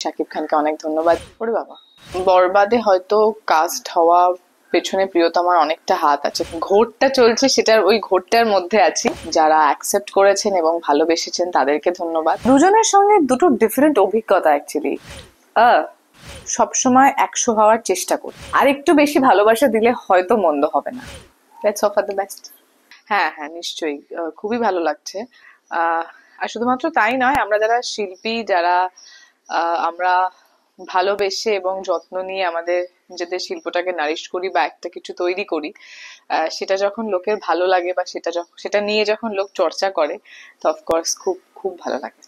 শাকিব খানকে অনেক ধন্যবাদ। ওরে বাবা, বরবাদে হয়তো কাস্ট হওয়া পেছনে প্রিয়তমার অনেকটা হাত আছে। ঘোরটা চলছে, সেটার ওই ঘোরটার মধ্যে আছি। যারা অ্যাকসেপ্ট করেছেন এবং ভালোবেসেছেন তাদেরকে ধন্যবাদ। দুজনের সঙ্গে দুটো ডিফারেন্ট অভিজ্ঞতা অ্যাকচুয়ালি। সবসময় 100 হওয়ার চেষ্টা করি, আর একটু বেশি ভালোবাসা দিলে হয়তো মন্দ হবে না। Let's offer the best. হ্যাঁ হ্যাঁ, নিশ্চয়ই খুবই ভালো লাগছে। আর শুধুমাত্র তাই নয়, আমরা যারা শিল্পী, যারা আমরা ভালোবেসে এবং যত্ন নিয়ে আমাদের নিজেদের শিল্পটাকে নারিশ করি বা একটা কিছু তৈরি করি, সেটা যখন লোকের ভালো লাগে বা সেটা নিয়ে যখন লোক চর্চা করে, তো অফকোর্স খুব খুব ভালো লাগে।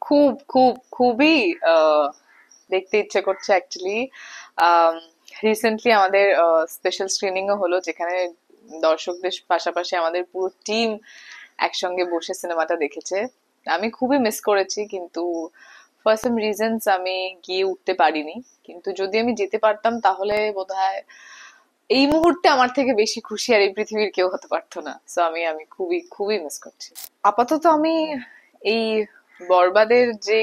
খুব খুব খুবই দেখতে ইচ্ছে করছে অ্যাকচুয়ালি। রিসেন্টলি আমাদের স্পেশাল স্ক্রিনিংও হলো, যেখানে দর্শকদের পাশাপাশি আমাদের পুরো টিম একসঙ্গে বসে সিনেমাটা দেখেছে। আমি খুবই মিস করেছি, কিন্তু ফর সাম রিজনস আমি গিয়ে উঠতে পারিনি। কিন্তু যদি আমি যেতে পারতাম তাহলে বোধহয় এই মুহূর্তে আমার থেকে বেশি খুশি আর এই পৃথিবীর কেউ হতে পারতো না। সো আমি আমি খুবই খুবই মিস করছি। আপাতত আমি এই বরবাদের যে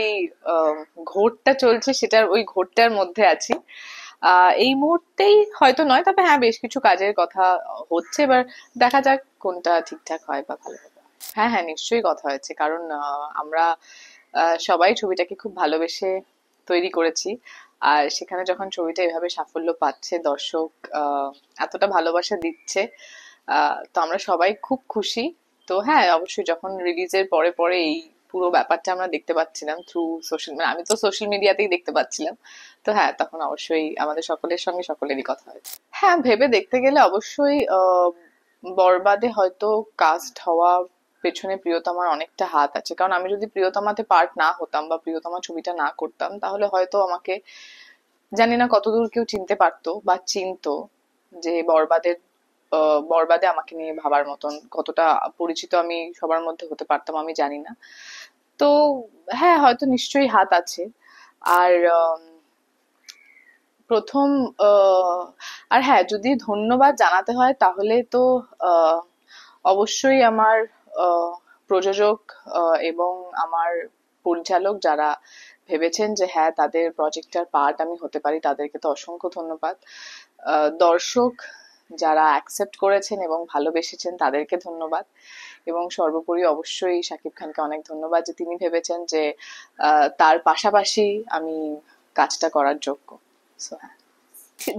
ঘোরটা চলছে, সেটার ওই ঘোরটার মধ্যে আছি। এই মুহূর্তেই হয়তো নয়, তবে হ্যাঁ বেশ কিছু কাজের কথা হচ্ছে। এবার দেখা যাক কোনটা ঠিকঠাক হয় বা ভালো হবে। হ্যাঁ হ্যাঁ, নিশ্চয়ই কথা হয়েছে, কারণ আমরা সবাই ছবিটাকে খুব ভালোবেসে তৈরি করেছি। আর সেখানে যখন ছবিটা এভাবে সাফল্য পাচ্ছে, দর্শক এতটা ভালোবাসা দিচ্ছে, তো আমরা সবাই খুব খুশি। তো হ্যাঁ, অবশ্যই যখন রিলিজের পরে পরে এই পুরো ব্যাপারটা আমরা দেখতে পাচ্ছিলাম থ্রু সোশ্যাল, মানে আমি তো সোশ্যাল মিডিয়াতেই দেখতে পাচ্ছিলাম, তো হ্যাঁ তখন অবশ্যই আমাদের সকলের সঙ্গে সকলেরই কথা হয়েছে। হ্যাঁ, ভেবে দেখতে গেলে অবশ্যই বরবাদে হয়তো কাস্ট হওয়া পেছনে প্রিয়তমার অনেকটা হাত আছে। কারণ আমি যদি প্রিয়তমাতে পার্ট না হতাম বা প্রিয়তমা ছবিটা না করতাম, তাহলে হয়তো আমাকে জানি না কতদূর কেউ চিনতে পারতো বা চিনতো। যে বরবাদে আমাকে নিয়ে ভাবার মতন কতটা পরিচিত আমি সবার মধ্যে হতে পারতাম আমি জানি না। তো হ্যাঁ, হয়তো নিশ্চয়ই হাত আছে। আর প্রথম আর হ্যাঁ, যদি ধন্যবাদ জানাতে হয় তাহলে তো অবশ্যই আমার প্রযোজক এবং আমার পরিচালক, যারা ভেবেছেন যে হ্যাঁ তাদের প্রজেক্টটার পার্ট আমি হতে পারি, তাদেরকে তো অসংখ্য ধন্যবাদ। দর্শক যারা অ্যাকসেপ্ট করেছেন এবং ভালোবেসেছেন তাদেরকে ধন্যবাদ। এবং সর্বোপরি অবশ্যই শাকিব খানকে অনেক ধন্যবাদ, যে তিনি ভেবেছেন যে তার পাশাপাশি আমি কাজটা করার যোগ্য। সো হ্যাঁ,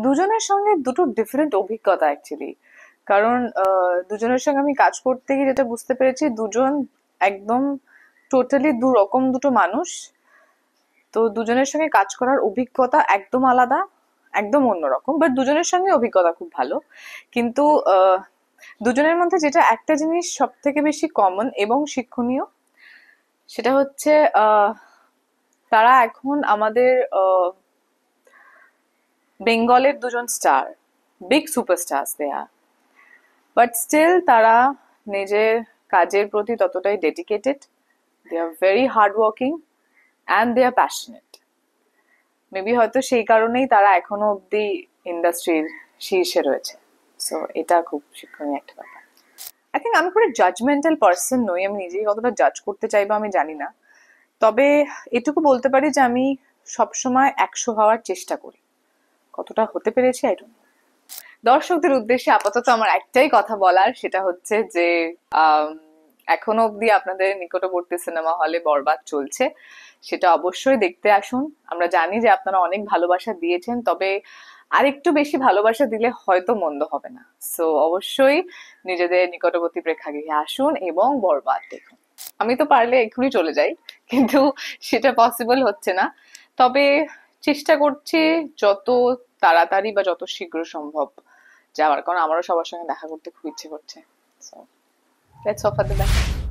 দুজনের সঙ্গে দুটো ডিফারেন্ট অভিজ্ঞতা অ্যাকচুয়ালি। কারণ দুজনের সঙ্গে আমি কাজ করতে গিয়ে যেটা বুঝতে পেরেছি, দুজন একদম টোটালি দু রকম দুটো মানুষ। তো দুজনের সঙ্গে কাজ করার অভিজ্ঞতা একদম আলাদা, একদম অন্যরকম। বাট দুজনের সঙ্গে অভিজ্ঞতা খুব ভালো। কিন্তু দুজনের মধ্যে যেটা একটা জিনিস সব থেকে বেশি কমন এবং শিক্ষণীয়, সেটা হচ্ছে তারা এখন আমাদের বেঙ্গলের দুজন star, big superstars they are, but still তারা নিজের কাজের প্রতি ততটাই dedicated. They are very hard working and they are passionate. Maybe হয়তো সেই কারণেই তারা এখনো অব্দি ইন্ডাস্ট্রির শীর্ষে রয়েছে। সো এটা খুব শিক্ষণীয় একটা ব্যাপার। আই থিঙ্ক আমি পুরো জাজমেন্টাল পার্সন নই, আমি নিজেই কতটা জাজ করতে চাইবো আমি জানি না। তবে এটুকু বলতে পারি যে আমি সবসময় 100 হওয়ার চেষ্টা করি। কতটা হতে পেরেছি আই ডোন্ট নো। দর্শকদের উদ্দেশ্যে আপাতত আমার একটাই কথা বলার, সেটা হচ্ছে যে এখনো অব্দি আপনাদের নিকটবর্তী সিনেমা হলে বরবাদ চলছে, সেটা অবশ্যই দেখতে আসুন। আমরা জানি যে আপনারা অনেক ভালোবাসা দিয়েছেন, তবে আরেকটু বেশি ভালোবাসা দিলে হয়তো মন্দ হবে না। সো অবশ্যই নিজেদের নিকটবর্তী প্রেক্ষাগৃহে আসুন এবং বরবাদ দেখুন। আমি তো পারলে এক্ষুনি চলে যাই, কিন্তু সেটা পসিবল হচ্ছে না। তবে চেষ্টা করছি যত তাড়াতাড়ি বা যত শীঘ্র সম্ভব যাওয়ার, কারণ আমারও সবার সঙ্গে দেখা করতে খুব ইচ্ছে করছে। So let's hope for the best.